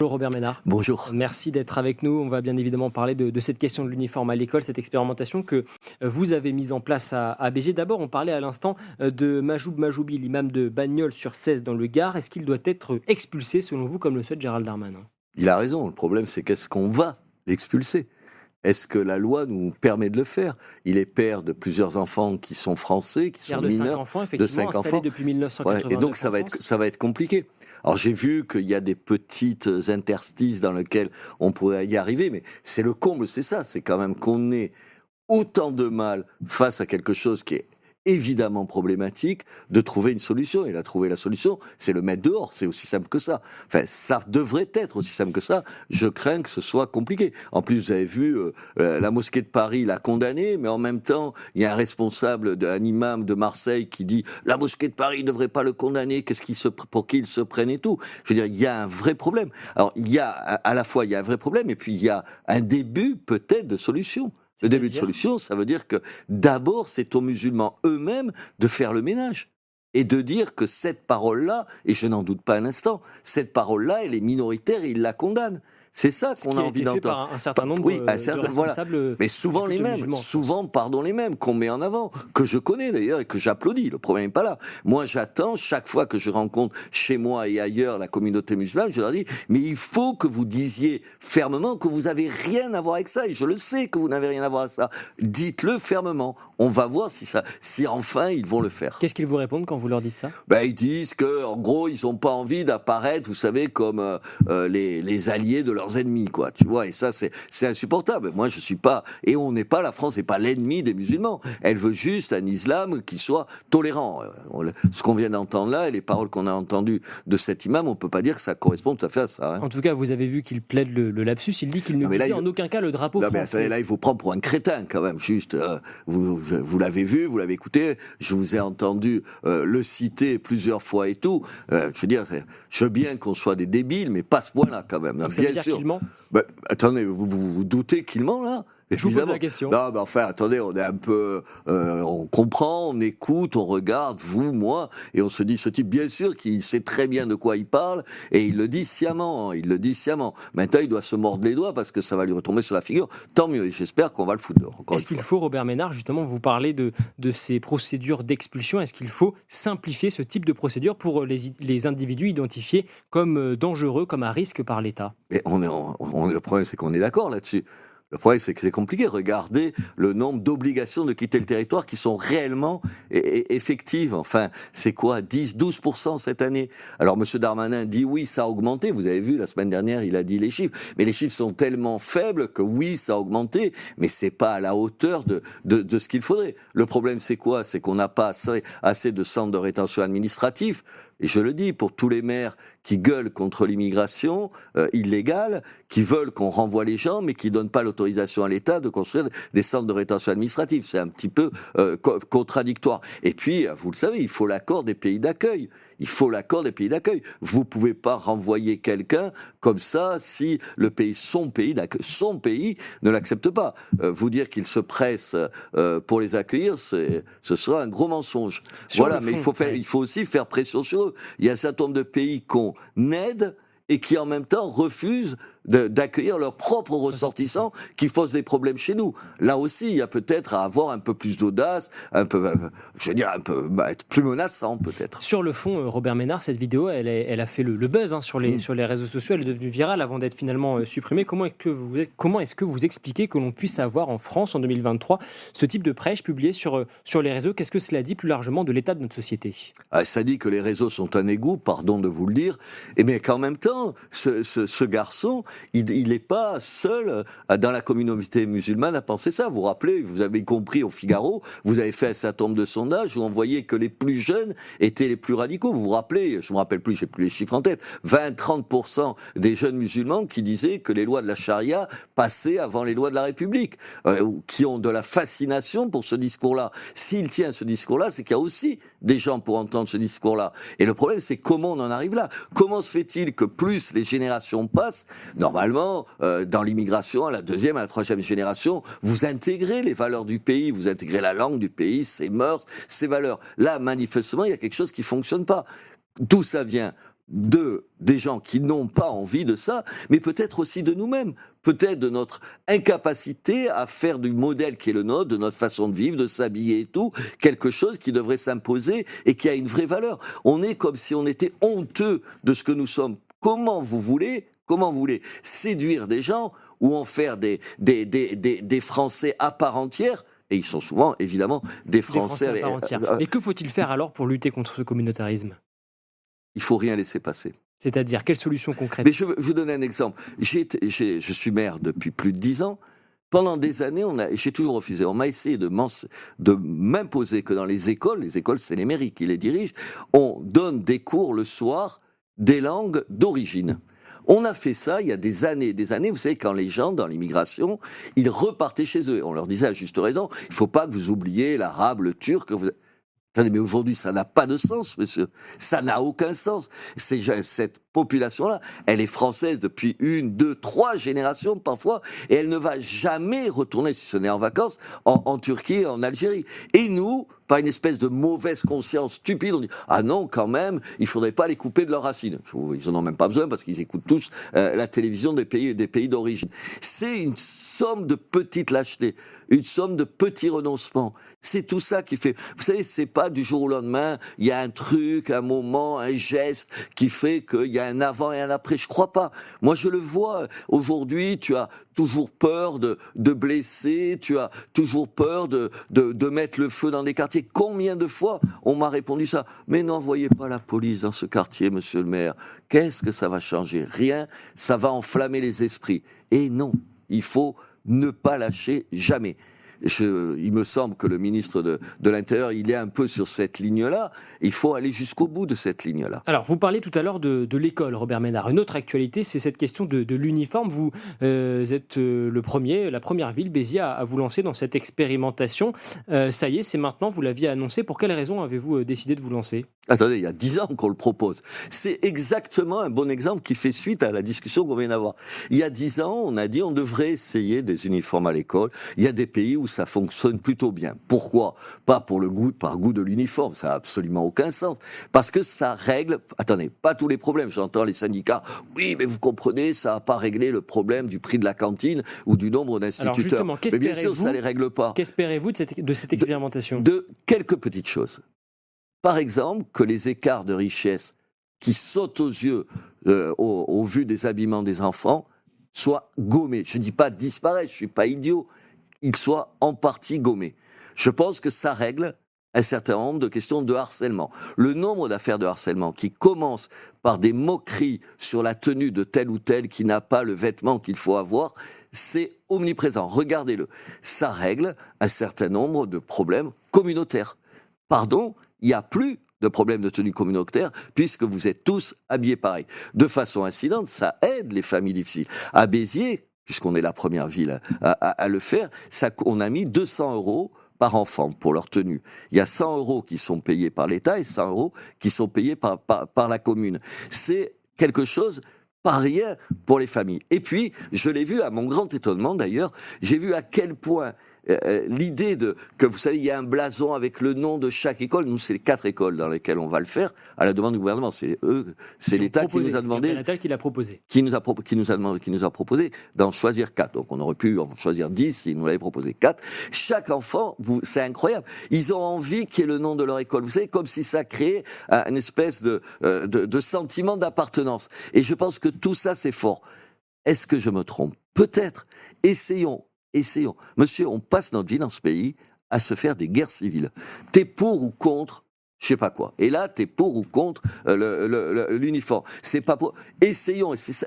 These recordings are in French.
Bonjour Robert Ménard. Bonjour. Merci d'être avec nous. On va bien évidemment parler de cette question de l'uniforme à l'école, cette expérimentation que vous avez mise en place à Béziers. D'abord, on parlait à l'instant de Majoub Majoubi, l'imam de Bagnols-sur-Cèze dans le Gard. Est-ce qu'il doit être expulsé selon vous, comme le souhaite Gérald Darmanin ? Il a raison. Le problème, c'est qu'est-ce qu'on va l'expulser ? Est-ce que la loi nous permet de le faire ? Il est père de plusieurs enfants qui sont français, qui sont mineurs. 5 enfants, effectivement, de 5 installés enfants. depuis 1989. Ouais, et donc ça va être compliqué. Alors j'ai vu qu'il y a des petites interstices dans lesquelles on pourrait y arriver, mais c'est le comble, c'est ça. C'est quand même qu'on ait autant de mal face à quelque chose qui est évidemment problématique, de trouver une solution. Et là, trouver la solution, c'est le mettre dehors. C'est aussi simple que ça. Enfin, ça devrait être aussi simple que ça. Je crains que ce soit compliqué. En plus, vous avez vu, la mosquée de Paris l'a condamné, mais en même temps, il y a un responsable, un imam de Marseille qui dit « La mosquée de Paris ne devrait pas le condamner, pour qui il se prenne et tout ». Je veux dire, il y a un vrai problème. Alors, il y a, à la fois, il y a un vrai problème, et puis il y a un début, peut-être, de solution. Le début de solution, ça veut dire que d'abord, c'est aux musulmans eux-mêmes de faire le ménage et de dire que cette parole-là, et je n'en doute pas un instant, cette parole-là, elle est minoritaire et ils la condamnent. C'est ça qu'on a envie d'entendre. Par un certain nombre de responsables. Voilà. Mais souvent les mêmes, les mêmes qu'on met en avant, que je connais d'ailleurs et que j'applaudis. Le problème n'est pas là. Moi, j'attends chaque fois que je rencontre chez moi et ailleurs la communauté musulmane, je leur dis, mais il faut que vous disiez fermement que vous n'avez rien à voir avec ça. Et je le sais que vous n'avez rien à voir avec ça. Dites-le fermement. On va voir si enfin ils vont le faire. Qu'est-ce qu'ils vous répondent quand vous leur dites ça ? Ils disent que, en gros, ils n'ont pas envie d'apparaître, vous savez, comme les alliés de leurs ennemis, quoi, tu vois, et ça, c'est insupportable. Moi, je suis pas, et on n'est pas, la France n'est pas l'ennemi des musulmans. Elle veut juste un islam qui soit tolérant. Ce qu'on vient d'entendre là, et les paroles qu'on a entendues de cet imam, on peut pas dire que ça correspond tout à fait à ça. Hein. En tout cas, vous avez vu qu'il plaide le lapsus, il dit qu'il ne visait en aucun cas le drapeau français. Mais attendez, là, il vous prend pour un crétin, quand même, juste, vous l'avez vu, vous l'avez écouté, je vous ai entendu le citer plusieurs fois et tout. Je veux dire, je veux bien qu'on soit des débiles, mais pas à ce point-là, quand même. Donc ça veut dire qu'il ment ? Attendez, vous doutez qu'il ment, là ? Je vous pose la question. Non, mais enfin, attendez, on est un peu... on comprend, on écoute, on regarde, vous, moi, et on se dit, ce type, bien sûr qu'il sait très bien de quoi il parle, et il le dit sciemment, Maintenant, il doit se mordre les doigts, parce que ça va lui retomber sur la figure. Tant mieux, et j'espère qu'on va le foutre dehors. Est-ce qu'il faut, Robert Ménard, justement, vous parler de ces procédures d'expulsion, est-ce qu'il faut simplifier ce type de procédure pour les individus identifiés comme dangereux, comme à risque par l'État ? Mais le problème, c'est qu'on est d'accord là-dessus. Le problème, c'est que c'est compliqué. Regardez le nombre d'obligations de quitter le territoire qui sont réellement effectives. Enfin, c'est quoi, 10-12% cette année ? Alors, M. Darmanin dit oui, ça a augmenté. Vous avez vu, la semaine dernière, il a dit les chiffres. Mais les chiffres sont tellement faibles que oui, ça a augmenté, mais c'est pas à la hauteur de ce qu'il faudrait. Le problème, c'est quoi ? C'est qu'on n'a pas assez de centres de rétention administratifs. Et je le dis, pour tous les maires qui gueulent contre l'immigration illégale, qui veulent qu'on renvoie les gens, mais qui ne donnent pas l'autorisation à l'État de construire des centres de rétention administrative. C'est un petit peu contradictoire. Et puis, vous le savez, il faut l'accord des pays d'accueil. Vous ne pouvez pas renvoyer quelqu'un comme ça si son pays ne l'accepte pas. Vous dire qu'il se presse pour les accueillir, ce sera un gros mensonge. Voilà, mais il faut aussi faire pression sur eux. Il y a un certain nombre de pays qu'on aide et qui en même temps refusent d'accueillir leurs propres ressortissants qui posent des problèmes chez nous. Là aussi, il y a peut-être à avoir un peu plus d'audace, être plus menaçant peut-être. Sur le fond, Robert Ménard, cette vidéo, elle a fait le buzz sur les réseaux sociaux, elle est devenue virale avant d'être finalement supprimée. Comment est-ce que vous expliquez que l'on puisse avoir en France, en 2023, ce type de prêche publié sur les réseaux ? Qu'est-ce que cela dit plus largement de l'état de notre société ? Ça dit que les réseaux sont un égout, pardon de vous le dire, mais qu'en même temps, ce garçon, il n'est pas seul dans la communauté musulmane à penser ça. Vous vous rappelez, vous avez compris au Figaro, vous avez fait un certain nombre de sondages où on voyait que les plus jeunes étaient les plus radicaux. Vous vous rappelez, je ne me rappelle plus, j'ai plus les chiffres en tête, 20-30% des jeunes musulmans qui disaient que les lois de la charia passaient avant les lois de la République, qui ont de la fascination pour ce discours-là. S'il tient ce discours-là, c'est qu'il y a aussi des gens pour entendre ce discours-là. Et le problème, c'est comment on en arrive là. Comment se fait-il que plus les générations passent, normalement, dans l'immigration, à la deuxième, à la troisième génération, vous intégrez les valeurs du pays, vous intégrez la langue du pays, ses mœurs, ses valeurs. Là, manifestement, il y a quelque chose qui ne fonctionne pas. D'où ça vient ? des gens qui n'ont pas envie de ça, mais peut-être aussi de nous-mêmes, peut-être de notre incapacité à faire du modèle qui est le nôtre, de notre façon de vivre, de s'habiller et tout, quelque chose qui devrait s'imposer et qui a une vraie valeur. On est comme si on était honteux de ce que nous sommes. Comment vous voulez séduire des gens ou en faire des Français à part entière? Et ils sont souvent, évidemment, des Français à part entière. Mais que faut-il faire alors pour lutter contre ce communautarisme? Il faut rien laisser passer. C'est-à-dire, quelle solution concrète? Mais je vous donne un exemple. Je suis maire depuis plus de 10 ans. Pendant des années, j'ai toujours refusé. On m'a essayé de m'imposer que dans les écoles c'est les mairies qui les dirigent, on donne des cours le soir des langues d'origine. On a fait ça il y a des années, vous savez, quand les gens, dans l'immigration, ils repartaient chez eux. On leur disait à juste raison, il ne faut pas que vous oubliez l'arabe, le turc. Attendez, mais aujourd'hui, ça n'a pas de sens, monsieur. Ça n'a aucun sens. Cette population-là, elle est française depuis 1, 2, 3 générations parfois, et elle ne va jamais retourner, si ce n'est en vacances, en Turquie et en Algérie. Et nous, par une espèce de mauvaise conscience stupide, on dit « Ah non, quand même, il ne faudrait pas les couper de leurs racines. » Ils n'en ont même pas besoin parce qu'ils écoutent tous la télévision des pays d'origine. C'est une somme de petites lâchetés, une somme de petits renoncements. C'est tout ça qui fait... Vous savez, c'est pas du jour au lendemain, il y a un truc, un moment, un geste qui fait qu'il y a un avant et un après. Je crois pas. Moi, je le vois. Aujourd'hui, tu as toujours peur de blesser, tu as toujours peur de mettre le feu dans des quartiers. Combien de fois on m'a répondu ça? Mais n'envoyez pas la police dans ce quartier, monsieur le maire. Qu'est-ce que ça va changer? Rien. Ça va enflammer les esprits. Et non, il faut ne pas lâcher jamais. Il me semble que le ministre de l'Intérieur, il est un peu sur cette ligne-là. Il faut aller jusqu'au bout de cette ligne-là. Alors, vous parlez tout à l'heure de l'école, Robert Ménard. Une autre actualité, c'est cette question de l'uniforme. Vous êtes la première ville, Béziers, à vous lancer dans cette expérimentation. Ça y est, c'est maintenant, vous l'aviez annoncé. Pour quelles raisons avez-vous décidé de vous lancer? Attendez, il y a 10 ans qu'on le propose. C'est exactement un bon exemple qui fait suite à la discussion qu'on vient d'avoir. Il y a 10 ans, on a dit on devrait essayer des uniformes à l'école. Il y a des pays où ça fonctionne plutôt bien. Pourquoi? Pas par goût de l'uniforme, ça n'a absolument aucun sens. Parce que ça règle, attendez, pas tous les problèmes. J'entends les syndicats, oui, mais vous comprenez, ça n'a pas réglé le problème du prix de la cantine ou du nombre d'instituteurs. Mais bien sûr, ça ne les règle pas. Qu'espérez-vous de cette expérimentation? De quelques petites choses. Par exemple, que les écarts de richesse qui sautent aux yeux au vu des habillements des enfants soient gommés. Je ne dis pas disparaître, je ne suis pas idiot. Ils soient en partie gommés. Je pense que ça règle un certain nombre de questions de harcèlement. Le nombre d'affaires de harcèlement qui commencent par des moqueries sur la tenue de tel ou tel qui n'a pas le vêtement qu'il faut avoir, c'est omniprésent. Regardez-le. Ça règle un certain nombre de problèmes communautaires. Pardon, il n'y a plus de problème de tenue communautaire puisque vous êtes tous habillés pareil. De façon incidente, ça aide les familles difficiles. À Béziers, puisqu'on est la première ville à le faire, on a mis 200 € par enfant pour leur tenue. Il y a 100 € qui sont payés par l'État et 100 € qui sont payés par la commune. C'est quelque chose pas rien pour les familles. Et puis, je l'ai vu, à mon grand étonnement d'ailleurs, j'ai vu à quel point l'idée que vous savez, il y a un blason avec le nom de chaque école. Nous, c'est les 4 écoles dans lesquelles on va le faire à la demande du gouvernement. C'est l'État qui nous a demandé. C'est l'État qui l'a proposé. Qui nous a proposé d'en choisir 4. Donc, on aurait pu en choisir 10 s'ils nous l'avaient proposé 4. Chaque enfant, c'est incroyable. Ils ont envie qu'il y ait le nom de leur école. Vous savez, comme si ça créait une espèce de sentiment d'appartenance. Et je pense que tout ça, c'est fort. Est-ce que je me trompe? Peut-être. Essayons. Monsieur, on passe notre vie dans ce pays à se faire des guerres civiles. T'es pour ou contre, je sais pas quoi. Et là, t'es pour ou contre l'uniforme. C'est pas pour. Essayons. Et c'est ça.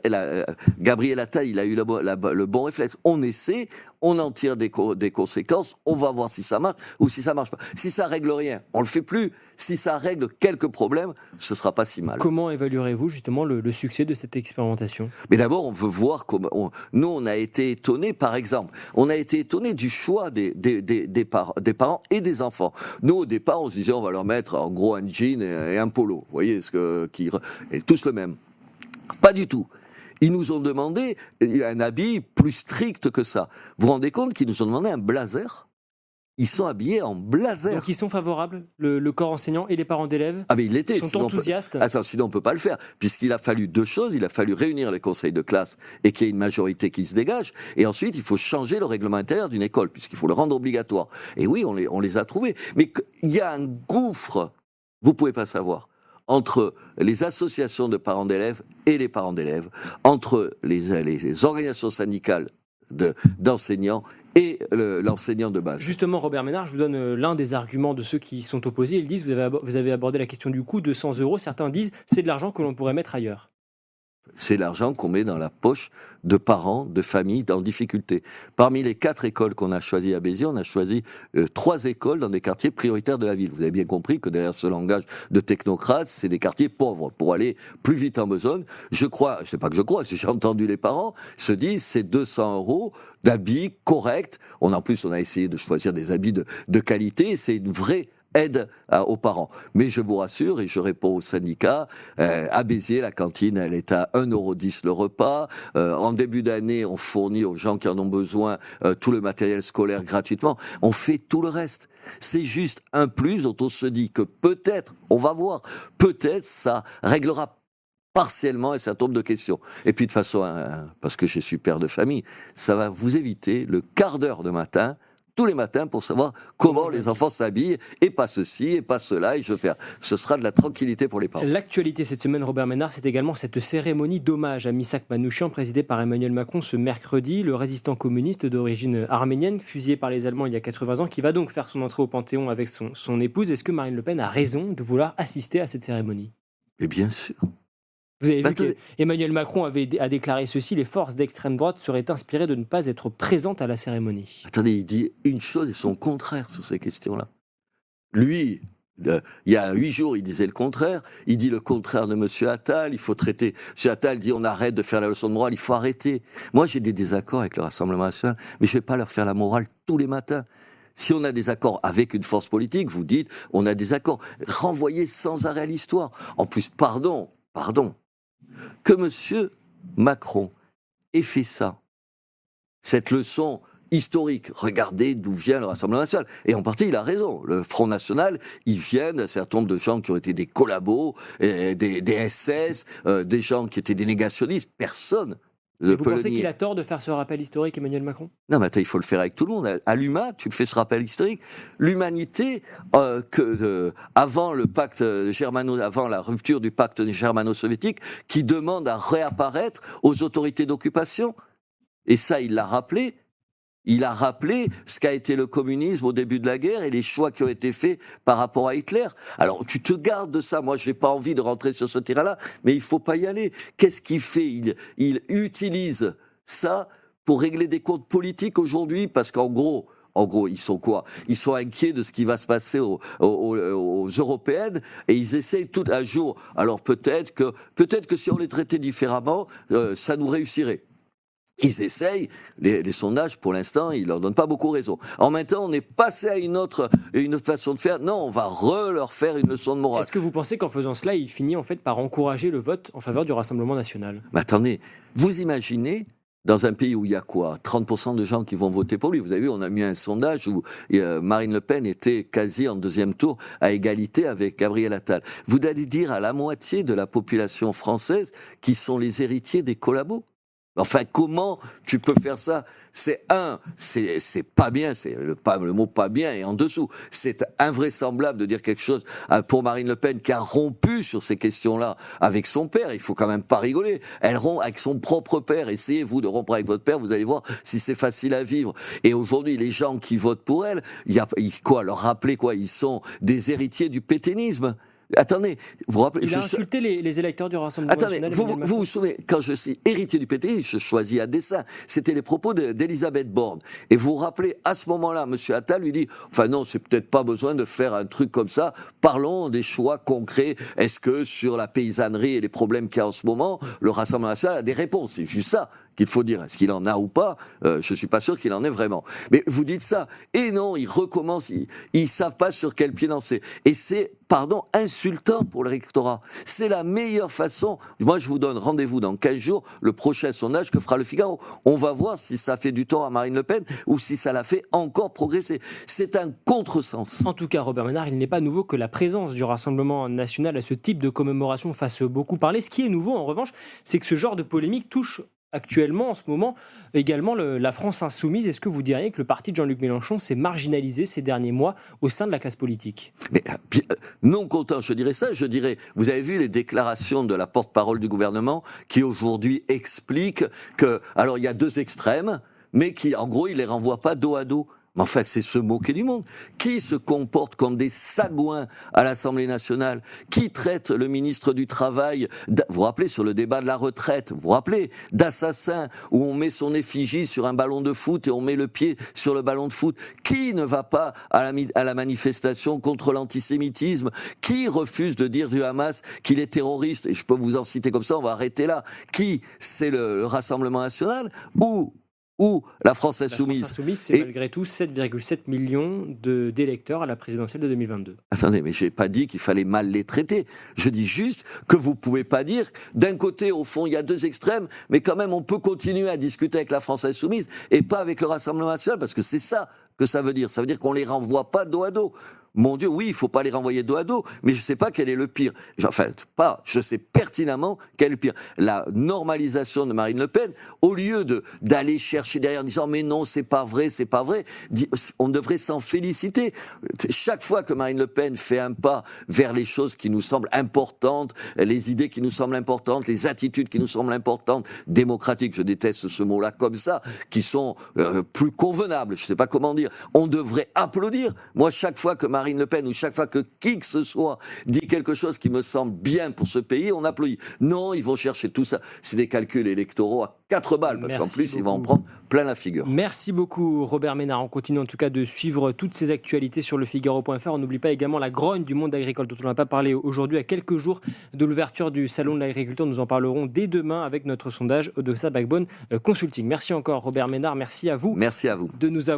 Gabriel Attal, il a eu le bon réflexe. On essaie, on en tire des conséquences. On va voir si ça marche ou si ça marche pas. Si ça règle rien, on le fait plus. Si ça règle quelques problèmes, ce sera pas si mal. Comment évaluerez-vous justement le succès de cette expérimentation? Mais d'abord, on veut voir comment. Nous, on a été étonnés, par exemple, du choix des parents et des enfants. Nous, au départ, on se disait, on va leur mettre en gros un jean et un polo. Vous voyez, et tous le même. Pas du tout. Ils nous ont demandé un habit plus strict que ça. Vous vous rendez compte qu'ils nous ont demandé un blazer? Ils sont habillés en blazer. Donc ils sont favorables, le corps enseignant et les parents d'élèves? Ah mais il l'était. Ils sont enthousiastes. Sinon on ne peut pas le faire, puisqu'il a fallu deux choses. Il a fallu réunir les conseils de classe et qu'il y ait une majorité qui se dégage. Et ensuite, il faut changer le règlement intérieur d'une école, puisqu'il faut le rendre obligatoire. Et oui, on les a trouvés. Mais il y a un gouffre, vous ne pouvez pas savoir, entre les associations de parents d'élèves et les parents d'élèves, entre les organisations syndicales d'enseignants et l'enseignant de base. Justement, Robert Ménard, je vous donne l'un des arguments de ceux qui sont opposés. Ils disent, vous avez abordé la question du coût, 200 €. Certains disent, c'est de l'argent que l'on pourrait mettre ailleurs. C'est l'argent qu'on met dans la poche de parents, de familles en difficulté. Parmi les 4 écoles qu'on a choisies à Béziers, on a choisi 3 écoles dans des quartiers prioritaires de la ville. Vous avez bien compris que derrière ce langage de technocrate, c'est des quartiers pauvres. Pour aller plus vite en besogne, j'ai entendu les parents se disent c'est 200 € d'habits corrects. En plus, on a essayé de choisir des habits de qualité. C'est une vraie aide aux parents. Mais je vous rassure, et je réponds au syndicat, à Béziers, la cantine, elle est à 1,10 € le repas. En début d'année, on fournit aux gens qui en ont besoin tout le matériel scolaire gratuitement. On fait tout le reste. C'est juste un plus dont on se dit que peut-être, on va voir, peut-être ça réglera partiellement un certain nombre de questions. Et puis de façon, parce que je suis père de famille, ça va vous éviter le quart d'heure de matin tous les matins pour savoir comment les enfants s'habillent, et pas ceci, et pas cela, et je veux faire. Ce sera de la tranquillité pour les parents. L'actualité cette semaine, Robert Ménard, c'est également cette cérémonie d'hommage à Missak Manouchian, présidée par Emmanuel Macron ce mercredi, le résistant communiste d'origine arménienne, fusillé par les Allemands il y a 80 ans, qui va donc faire son entrée au Panthéon avec son épouse. Est-ce que Marine Le Pen a raison de vouloir assister à cette cérémonie? Et bien sûr. Vous avez vu qu'Emmanuel Macron a déclaré ceci, les forces d'extrême droite seraient inspirées de ne pas être présentes à la cérémonie. Attendez, il dit une chose et son contraire sur ces questions-là. Lui, il y a 8 jours, il disait le contraire. Il dit le contraire de M. Attal. Il faut traiter. M. Attal dit on arrête de faire la leçon de morale, il faut arrêter. Moi, j'ai des désaccords avec le Rassemblement national, mais je ne vais pas leur faire la morale tous les matins. Si on a des accords avec une force politique, vous dites on a des accords. Renvoyez sans arrêt l'histoire. En plus, pardon, que M. Macron ait fait ça, cette leçon historique, regardez d'où vient le Rassemblement national. Et en partie, il a raison. Le Front National, il vient d'un certain nombre de gens qui ont été des collabos, des SS, des gens qui étaient des négationnistes. Personne ne vous peut pensez le nier. qu'il a tort de faire ce rappel historique, Emmanuel Macron? Non, mais attends, il faut le faire avec tout le monde. À l'UMA, tu fais ce rappel historique. L'humanité, avant le pacte avant la rupture du pacte germano-soviétique, qui demande à réapparaître aux autorités d'occupation. Et ça, il l'a rappelé. Il a rappelé ce qu'a été le communisme au début de la guerre et les choix qui ont été faits par rapport à Hitler. Alors, tu te gardes de ça. Moi, je n'ai pas envie de rentrer sur ce terrain-là, mais il ne faut pas y aller. Qu'est-ce qu'il fait ? Il utilise ça pour régler des comptes politiques aujourd'hui, parce qu'en gros, ils sont quoi ? Ils sont inquiets de ce qui va se passer aux européennes, et ils essayent tout un jour. Alors peut-être que si on les traitait différemment, ça nous réussirait. Ils essayent, les sondages pour l'instant, ils leur donnent pas beaucoup raison. En même temps, on est passé à une autre façon de faire. Non, on va leur faire une leçon de morale. Est-ce que vous pensez qu'en faisant cela, il finit en fait par encourager le vote en faveur du Rassemblement national ? Mais attendez, vous imaginez dans un pays où il y a quoi ? 30% de gens qui vont voter pour lui. Vous avez vu, on a mis un sondage où Marine Le Pen était quasi en deuxième tour à égalité avec Gabriel Attal. Vous allez dire à la moitié de la population française qui sont les héritiers des collabos ? Enfin, comment tu peux faire ça ? C'est pas bien, le mot pas bien est en dessous. C'est invraisemblable de dire quelque chose pour Marine Le Pen qui a rompu sur ces questions-là avec son père. Il faut quand même pas rigoler. Elle rompt avec son propre père. Essayez-vous de rompre avec votre père, vous allez voir si c'est facile à vivre. Et aujourd'hui, les gens qui votent pour elle, leur rappeler quoi ? Ils sont des héritiers du pétainisme. Attendez, vous vous rappelez... Il a insulté les électeurs du Rassemblement national. Vous vous souvenez, quand je suis héritier du PT, je choisis à dessein. C'était les propos d'Elisabeth Borne. Et vous vous rappelez, à ce moment-là, M. Attal lui dit « Enfin non, c'est peut-être pas besoin de faire un truc comme ça. Parlons des choix concrets. Est-ce que sur la paysannerie et les problèmes qu'il y a en ce moment, le Rassemblement national a des réponses ?» C'est juste ça qu'il faut dire. Est-ce qu'il en a ou pas ? Je ne suis pas sûr qu'il en ait vraiment. Mais vous dites ça. Et non, ils recommencent. Ils ne savent pas sur quel pied danser. Et c'est pardon, insultant pour l'électorat. C'est la meilleure façon. Moi, je vous donne rendez-vous dans 15 jours, le prochain sondage que fera le Figaro. On va voir si ça fait du tort à Marine Le Pen ou si ça la fait encore progresser. C'est un contresens. En tout cas, Robert Ménard, il n'est pas nouveau que la présence du Rassemblement national à ce type de commémoration fasse beaucoup parler. Ce qui est nouveau, en revanche, c'est que ce genre de polémique touche actuellement, en ce moment, également la France insoumise. Est-ce que vous diriez que le parti de Jean-Luc Mélenchon s'est marginalisé ces derniers mois au sein de la classe politique ? Mais non content, je dirais ça, je dirais, vous avez vu les déclarations de la porte-parole du gouvernement qui aujourd'hui explique que, alors il y a deux extrêmes, mais qui, en gros, il les renvoie pas dos à dos. Mais enfin, c'est se moquer du monde. Qui se comporte comme des sagouins à l'Assemblée nationale? Qui traite le ministre du Travail, vous vous rappelez, sur le débat de la retraite, vous vous rappelez, d'assassin, où on met son effigie sur un ballon de foot et on met le pied sur le ballon de foot? Qui ne va pas à la manifestation contre l'antisémitisme? Qui refuse de dire du Hamas qu'il est terroriste? Et je peux vous en citer comme ça, on va arrêter là. Qui? C'est le Rassemblement national ou la France insoumise. La France insoumise, c'est malgré tout 7,7 millions d'électeurs à la présidentielle de 2022. Attendez, mais je n'ai pas dit qu'il fallait mal les traiter. Je dis juste que vous ne pouvez pas dire, d'un côté, au fond, il y a deux extrêmes, mais quand même, on peut continuer à discuter avec la France insoumise et pas avec le Rassemblement national, parce que c'est ça que ça veut dire. Ça veut dire qu'on ne les renvoie pas dos à dos. Mon Dieu, oui, il ne faut pas les renvoyer dos à dos, mais je ne sais pas quel est le pire. Je sais pertinemment quel est le pire. La normalisation de Marine Le Pen, au lieu d'aller chercher derrière en disant « mais non, c'est pas vrai », on devrait s'en féliciter. Chaque fois que Marine Le Pen fait un pas vers les choses qui nous semblent importantes, les idées qui nous semblent importantes, les attitudes qui nous semblent importantes, démocratiques, je déteste ce mot-là comme ça, qui sont plus convenables, je ne sais pas comment dire, on devrait applaudir. Moi, chaque fois que Marine Le Pen ou chaque fois que qui que ce soit dit quelque chose qui me semble bien pour ce pays, on applaudit. Non, ils vont chercher tout ça. C'est des calculs électoraux à 4 balles, parce qu'en plus, ils vont en prendre plein la figure. Merci beaucoup, Robert Ménard. On continue en tout cas de suivre toutes ces actualités sur lefigaro.fr. On n'oublie pas également la grogne du monde agricole, dont on n'a pas parlé aujourd'hui, à quelques jours de l'ouverture du Salon de l'agriculture. Nous en parlerons dès demain avec notre sondage Odoxa Backbone Consulting. Merci encore, Robert Ménard. Merci à vous. Merci à vous. De nous avoir